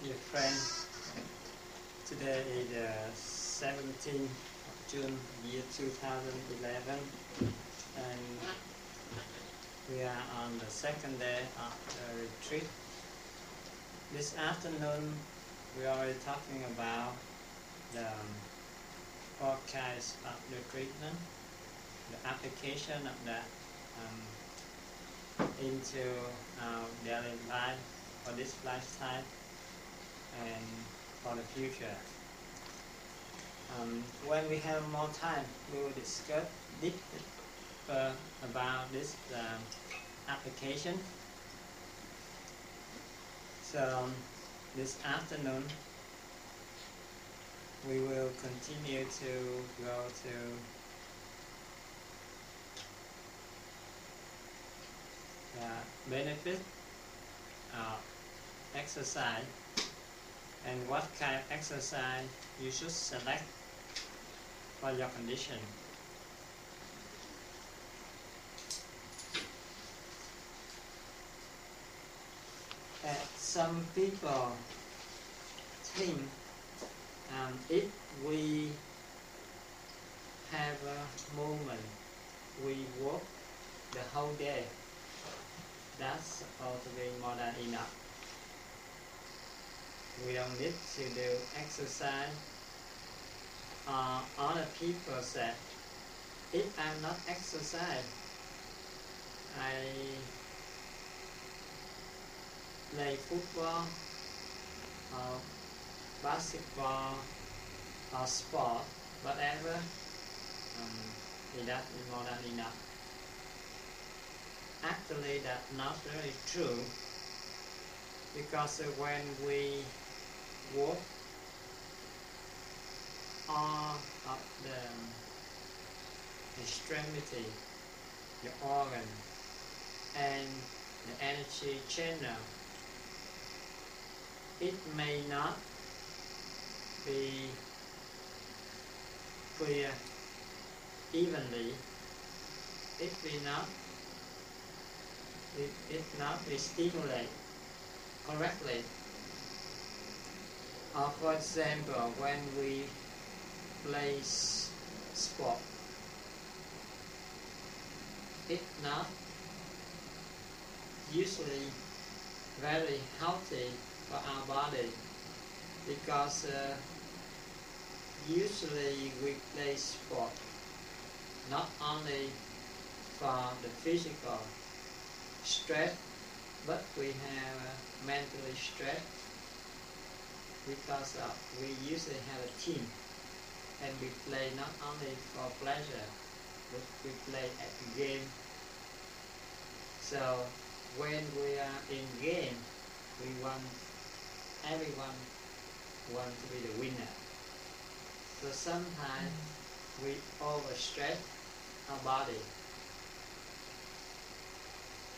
Dear friend, today is the 17th of June, year 2011, and we are on the second day of the retreat. This afternoon, we are already talking about the four kinds of the treatment, the application of that into our daily life for this lifetime and for the future. When we have more time, we will discuss deeper about this application. So this afternoon, we will continue to go to the benefit of exercise and what kind of exercise you should select for your condition. Some people think if we have a movement, we walk the whole day, that's supposed to be more than enough. We don't need to do exercise. Other people say, if I'm not exercise, I play football or basketball or sport, whatever, that is more than enough. Actually, that's not really true, because when we walk, all of the extremity, the organ, and the energy channel, it may not be clear evenly, it not be stimulated correctly. For example, when we play sport, it's not usually very healthy for our body, because usually we play sport not only for the physical stress, but we have mentally stress, because we usually have a team and we play not only for pleasure, but we play at the game. So when we are in game, everyone wants to be the winner. So sometimes we overstress our body.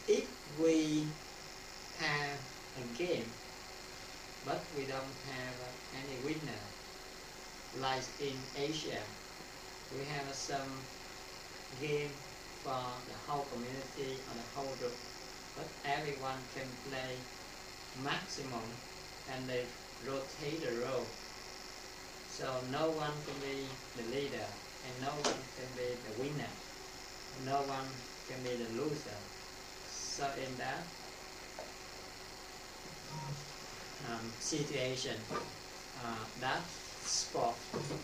If we have a game, but we don't have any winner, like in Asia, we have some game for the whole community or the whole group, but everyone can play maximum and they rotate the role. So no one can be the leader and no one can be the winner, no one can be the loser. So in that situation, that sport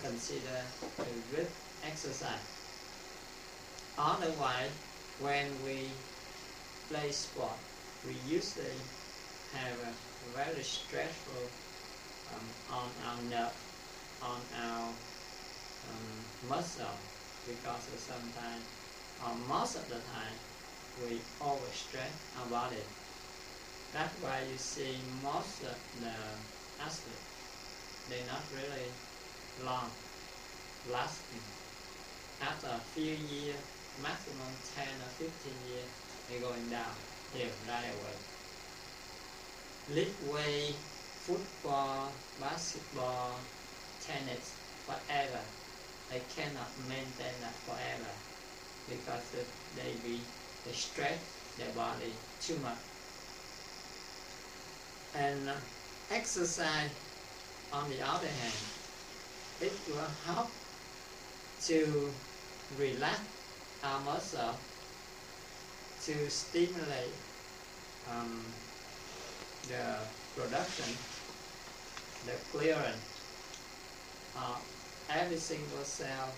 considered a good exercise. Otherwise, when we play sport, we usually have a very stressful on our nerve, on our muscle, because sometimes, or most of the time, we overstress our body. That's why you see most of the athletes, they're not really long lasting. After a few years, maximum 10 or 15 years, they're going down here right away. Lift weight, football, basketball, tennis, whatever, they cannot maintain that forever, because they stress their body too much. And exercise, on the other hand, it will help to relax our muscle, to stimulate the production, the clearance of every single cell,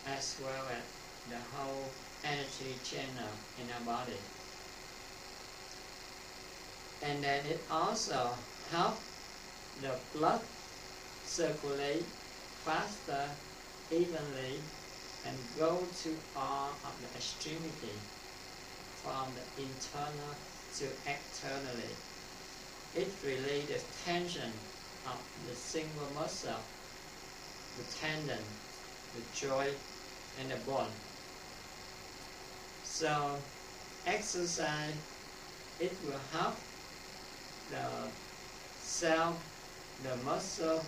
as well as the whole energy channel in our body. And then it also helps the blood circulate faster, evenly, and go to all of the extremity, from the internal to externally. It relates the tension of the single muscle, the tendon, the joint, and the bone. So exercise, it will help the cell, the muscle,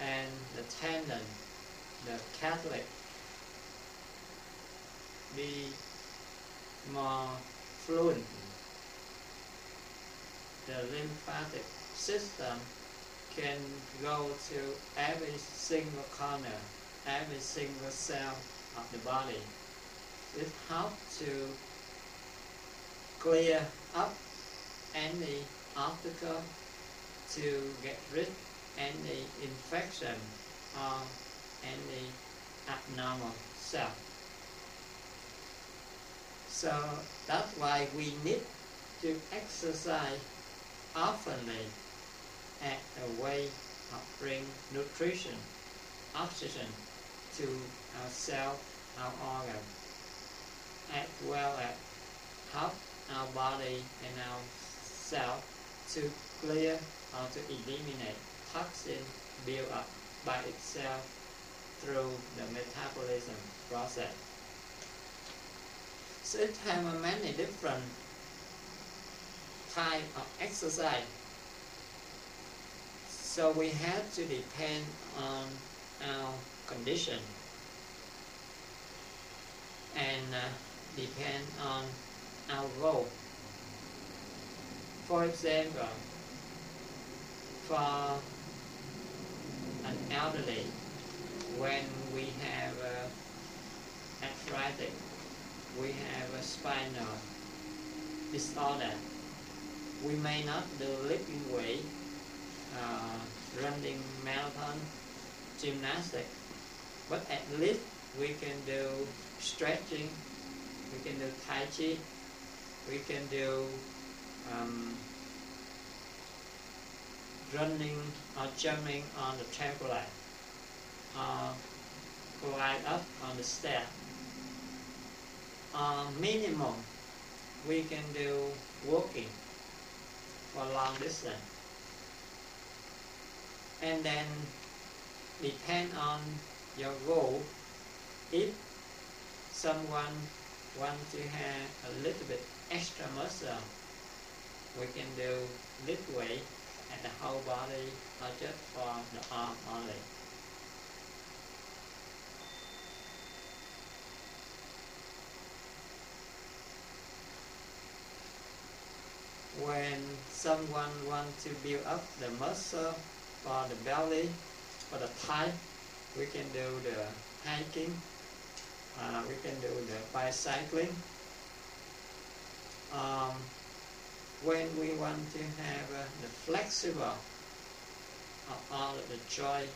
and the tendon, the cartilage, be more fluent. The lymphatic system can go to every single corner, every single cell of the body. It helps to clear up any obstacle, to get rid of any infection or any abnormal cell. So that's why we need to exercise oftenly as a way of bring nutrition, oxygen to our cell, our organ, as well as help our body and our cell to clear or to eliminate toxin built up by itself through the metabolism process. So it has many different types of exercise. So we have to depend on our condition and depend on our goal. For example, for an elderly, when we have arthritis, we have a spinal disorder, we may not do lifting weight, running marathon, gymnastics, but at least we can do stretching, we can do tai chi, we can do running or jumping on the trampoline, or glide up on the stair. Minimum, we can do walking for long distance. And then depend on your goal. If someone wants to have a little bit extra muscle, we can do lift weight at the whole body, not just for the arm only. When someone wants to build up the muscle for the belly, for the thigh, we can do the hiking, we can do the bicycling. When we want to have the flexible of all of the joint,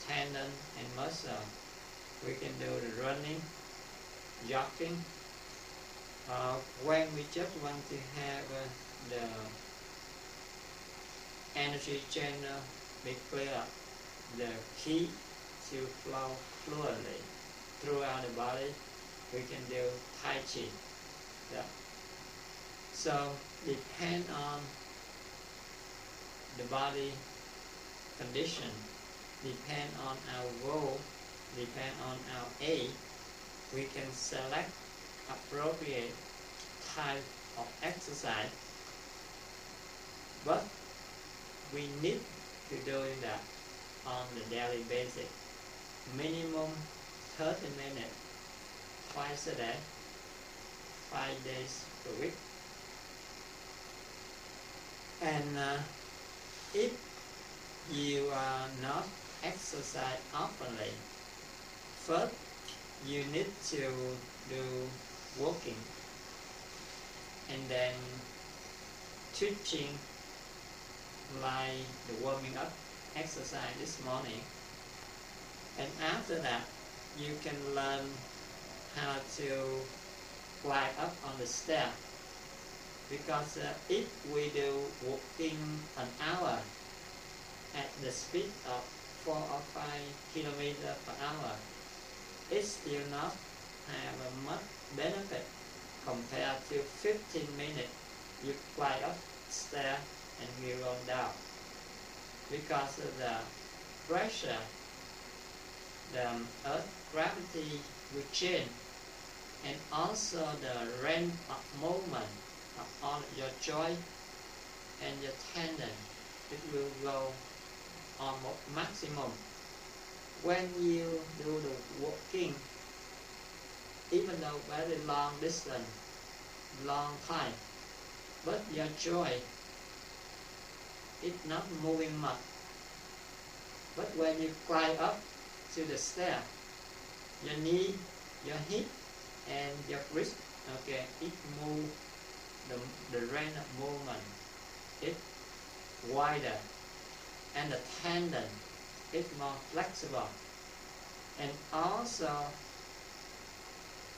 tendon, and muscle, we can do the running, jogging. When we just want to have the energy channel be clear, the heat to flow fluently throughout the body, we can do Tai Chi. Yeah. So depend on the body condition, depend on our goal, depend on our age, we can select appropriate type of exercise, but we need to doing that on the daily basis, minimum 30 minutes twice a day, 5 days per week. And if you are not exercise oftenly, first you need to do walking and then teaching like the warming up exercise this morning, and after that you can learn how to climb up on the stair, because if we do walking an hour at the speed of 4 or 5 kilometers per hour, it still not have a much benefit compared to 15 minutes you climb up stair and you go down, because of the pressure, the earth gravity will change, and also the range of movement of all your joint and your tendon, it will go almost maximum. When you do the walking, even though very long distance, long time, but your joint is not moving much. But when you climb up to the stair, your knee, your hip, and your wrist, okay, it move, the range of movement is wider, and the tendon is more flexible. And also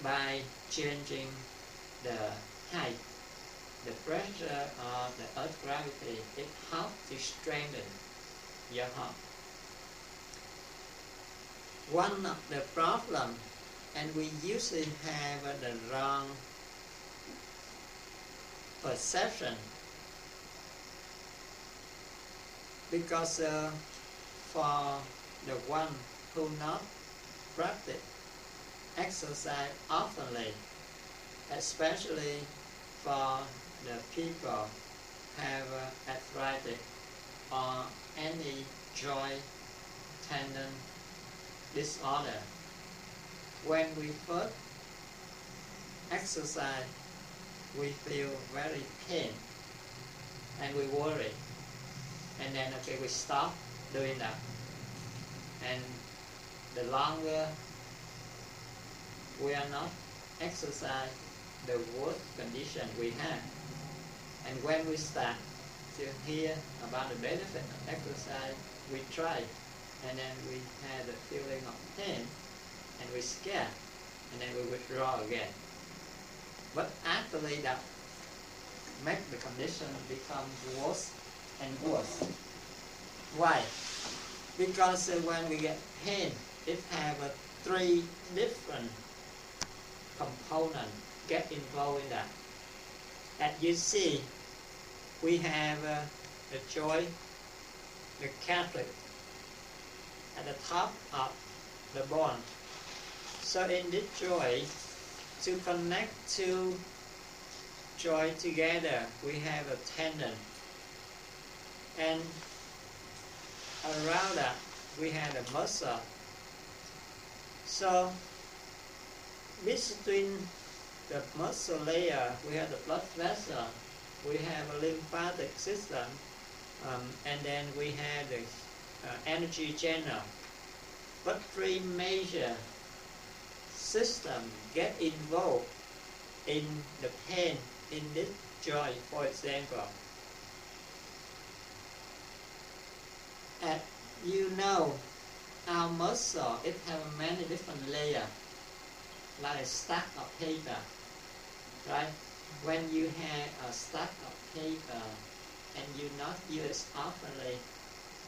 by changing the height, the pressure of the earth gravity, it helps to strengthen your heart. One of the problems, and we usually have the wrong perception, because for the one who not practice exercise oftenly, especially for the people have arthritis or any joint tendon disorder, when we first exercise, we feel very pain and we worry, and then okay, we stop doing that, and the longer we are not exercise, the worse condition we have. And when we start to hear about the benefit of exercise, we try, and then we have the feeling of pain, and we scare, and then we withdraw again. But actually that makes the condition become worse and worse. Why? Because when we get pain, it have 3 different components get involved in that. As you see, we have the joint, the cartilage at the top of the bone. So in this joint, to connect 2 joints together, we have a tendon, and around that we have a muscle. So between the muscle layer, we have the blood vessel, we have a lymphatic system, and then we have the energy channel. But 3 major systems get involved in the pain in this joint. For example, as you know, our muscle, it has many different layers, like a stack of paper, right? When you have a stack of paper and you not use it oftenly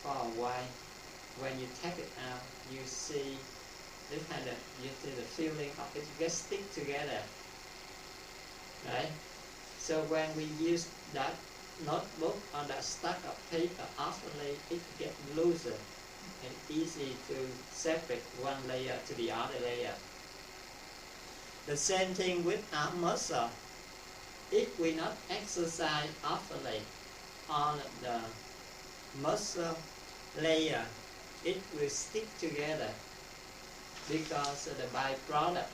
for a while, when you take it out, you see this kind of, you see the feeling of it gets stick together, right? So when we use that notebook or that stack of paper oftenly, it gets looser and easy to separate one layer to the other layer. The same thing with our muscle. If we not exercise oftenly on the muscle layer, it will stick together, because of the byproduct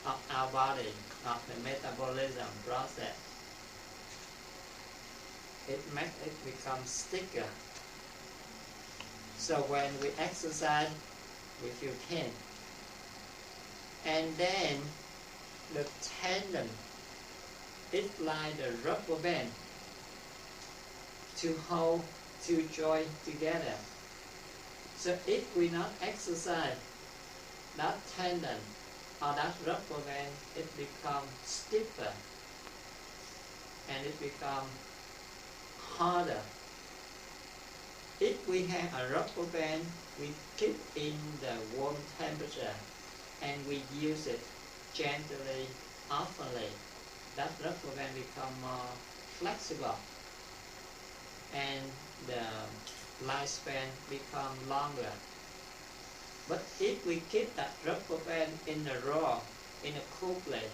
of our body, of the metabolism process. It makes it become stickier So when we exercise, we feel pain. And then the tendon is like the rubber band to hold two joints together. So if we not exercise, that tendon or that rubber band, it becomes stiffer and it becomes harder. If we have a rubber band, we keep in the warm temperature and we use it gently, oftenly. That rubber band becomes more flexible and the lifespan becomes longer. But if we keep that rubber band in the raw, in a cool place,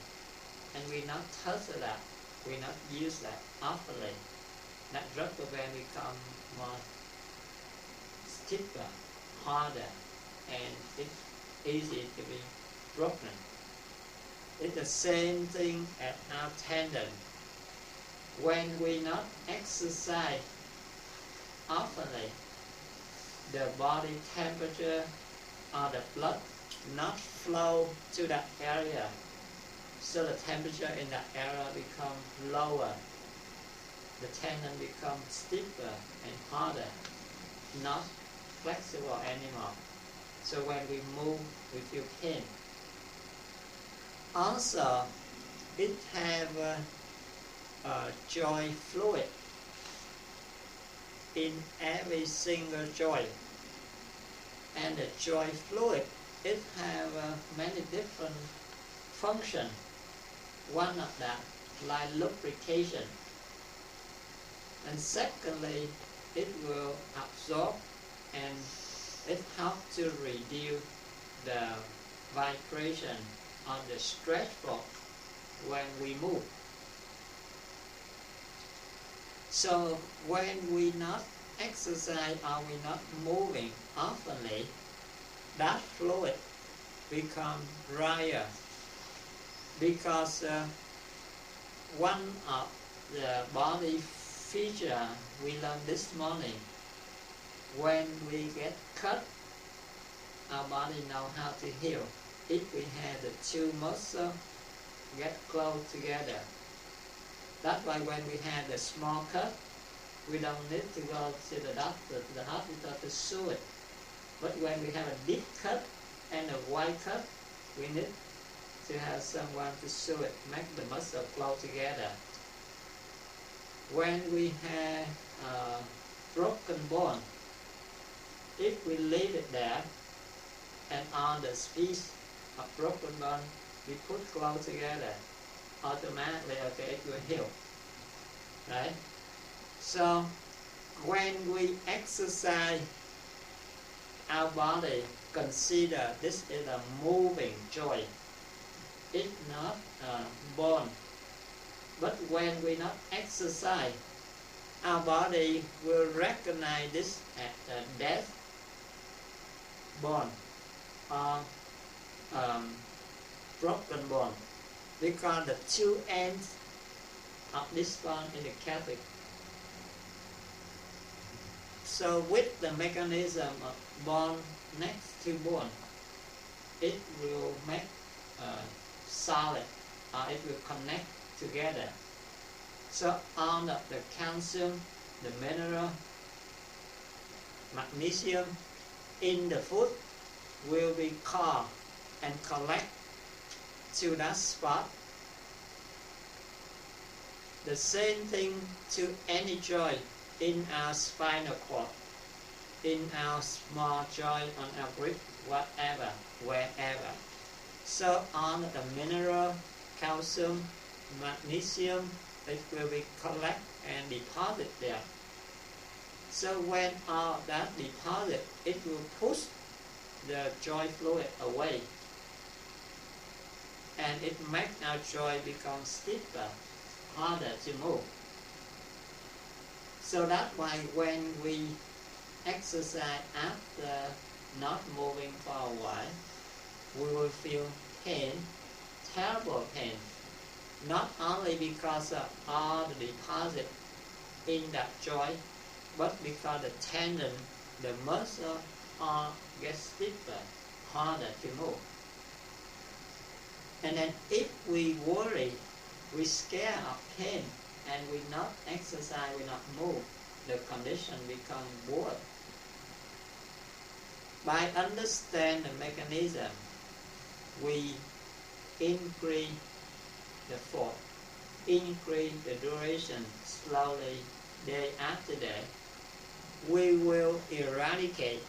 and we not touch that, we not use that oftenly, that rubber band becomes more stiffer, harder, and it's easy to be broken. It's the same thing as our tendon. When we not exercise oftenly, the body temperature or the blood not flow to that area, so the temperature in that area becomes lower. The tendon becomes stiffer and harder, not flexible anymore. So when we move, we feel pain. Also, it have a joint fluid in every single joint, and the joint fluid, it have many different functions. One of that, like lubrication, and secondly, it will absorb and it helps to reduce the vibration on the stretch force when we move. So when we not exercise or we not moving oftenly, that fluid become drier, because one of the body feature we learned this morning, when we get cut, our body know how to heal. If we have the two muscles get close together, that's why when we have the small cut, we don't need to go to the doctor, to the hospital to sew it. But when we have a deep cut and a wide cut, we need to have someone to sew it, make the muscle close together. When we have a broken bone, if we leave it there, and on the piece of broken bone we put close together, automatically, okay, it will heal, right? So when we exercise our body, consider this is a moving joint, it's not a bone. But when we not exercise, our body will recognize this as a dead bone or broken bone, because the two ends of this bone in the Catholic. So with the mechanism of bone next to bone, it will make solid, or it will connect together. So all of the calcium, the mineral, magnesium in the food will be caught and collect to that spot. The same thing to any joint in our spinal cord, in our small joint on our grip, whatever, wherever. So all the mineral, calcium, magnesium, it will be collect and deposit there. So when all that deposit, it will push the joint fluid away, and it makes our joint become stiffer, harder to move. So that's why when we exercise after not moving for a while, we will feel pain, terrible pain, not only because of all the deposit in that joint, but because the tendon the muscle are get stiffer, harder to move. And then if we worry, we scare of pain, and we not exercise, we not move, the condition become worse. By understand the mechanism, we increase the force, increase the duration slowly, day after day. We will eradicate,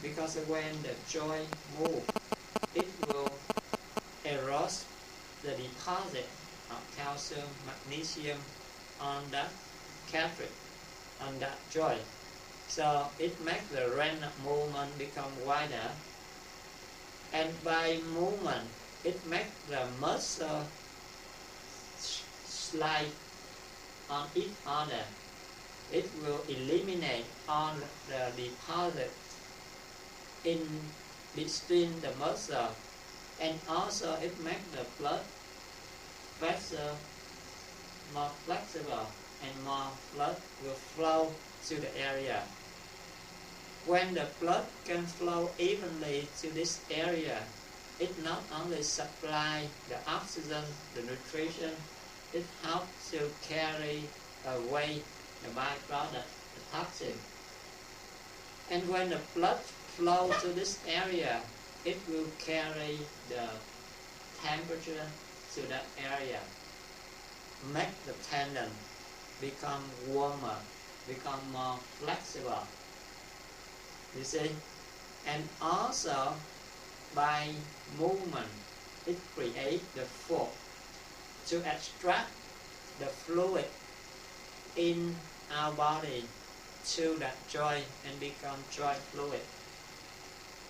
because when the joint move, it will erode the deposit of calcium, magnesium on that cartilage, on that joint. So it makes the range of movement become wider, and by movement it makes the muscle slide on each other. It will eliminate all the deposit in between the muscle, and also it makes the blood vessel more flexible, and more blood will flow to the area. When the blood can flow evenly to this area, it not only supply the oxygen, the nutrition, it helps to carry away the byproduct, the toxin. And when the blood flows to this area, it will carry the temperature to that area, make the tendon become warmer, become more flexible. You see? And also by movement, it creates the force to extract the fluid in our body to that joint and become joint fluid.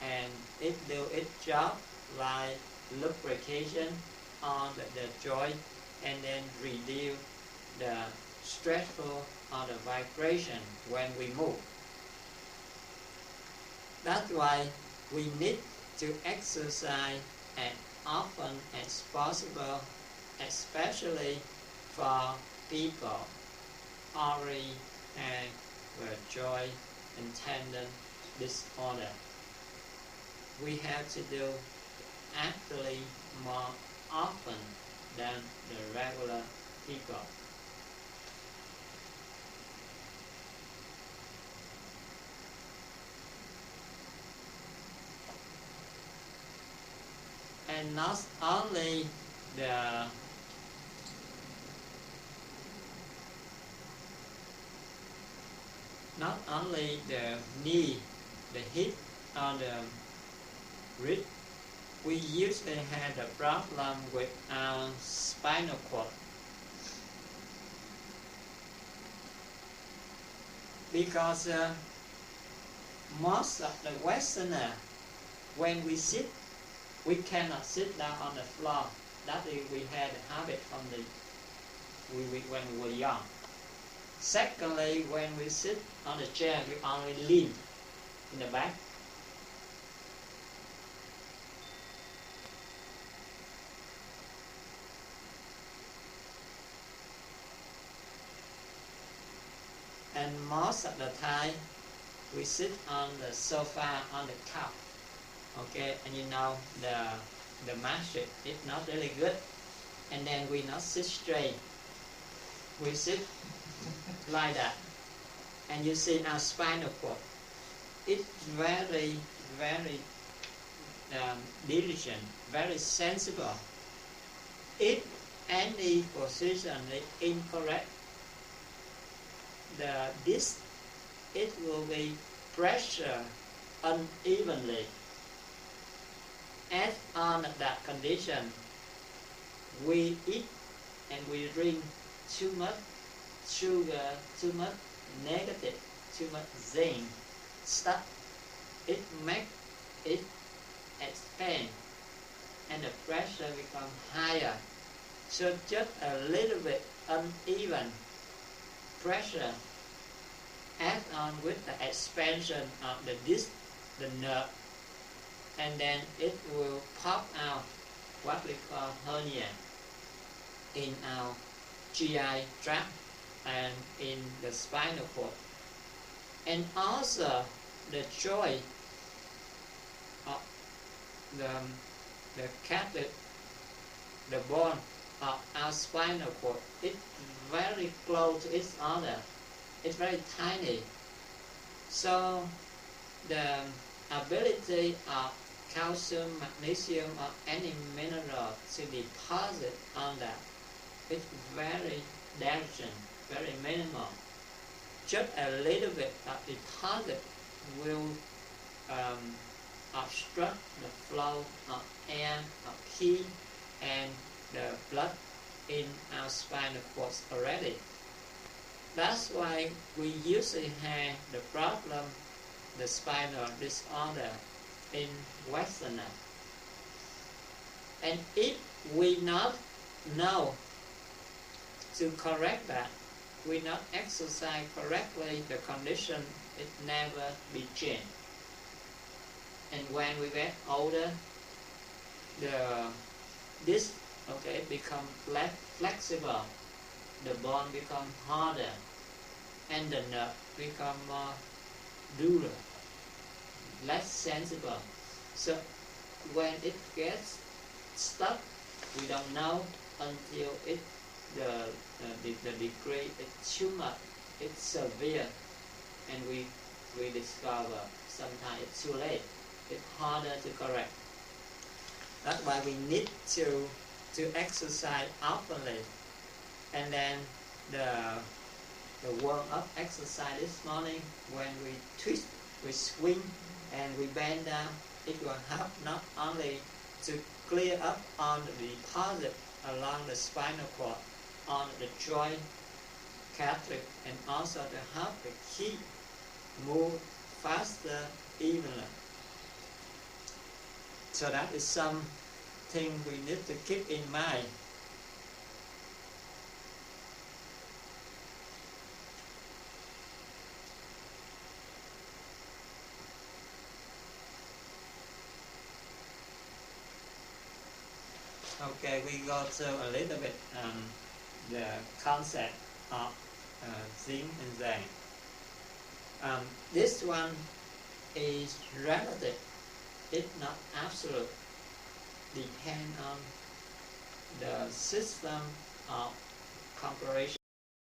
And it do its job like lubrication on the joint, and then reduce the stressful or the vibration when we move. That's why we need to exercise as often as possible, especially for people already have a joint and tendon disorder. We have to do actually more often than the regular people. And not only the knee, the hip, or the wrist, we usually have the problem with our spinal cord. Because most of the Westerner, when we sit, we cannot sit down on the floor. That is, we had a habit from when we were young. Secondly, when we sit on the chair, we only lean in the back. And most of the time, we sit on the sofa, on the couch. Okay, and you know the mattress is not really good, and then we not sit straight. We sit like that, and you see our spinal cord. It's very, very diligent, very sensible. If any position is incorrect, the disc, it will be pressure unevenly. As on that condition, we eat and we drink too much sugar, too much negative, too much zinc stuff. It makes it expand and the pressure becomes higher. So just a little bit uneven pressure add on with the expansion of the disc, the nerve, and then it will pop out what we call hernia in our GI tract and in the spinal cord. And also the joint of the cartilage, the bone of our spinal cord, it's very close to each other. It's very tiny. So the ability of calcium, magnesium, or any mineral to deposit on that is very deficient, very minimal. Just a little bit of deposit will obstruct the flow of air, of heat, and the blood in our spinal cord already. That's why we usually have the problem, the spinal disorder in Westerner. And if we not know to correct that, we not exercise correctly, the condition it never be changed. And when we get older, this become less flexible, the bone become harder, and the nerve become more duller, less sensible. So when it gets stuck, we don't know until the degree is too much, it's severe, and we discover sometimes it's too late. It's harder to correct. That's why we need to exercise oftenly. And then the warm-up exercise this morning, when we twist, we swing, and we bend down, it will help not only to clear up on the deposit along the spinal cord, on the joint, cartilage, and also to help the heat move faster, evenly. So that is something we need to keep in mind. Okay, we go to a little bit the concept of yin and yang. This one is relative, it's not absolute. Depend on the system of comparison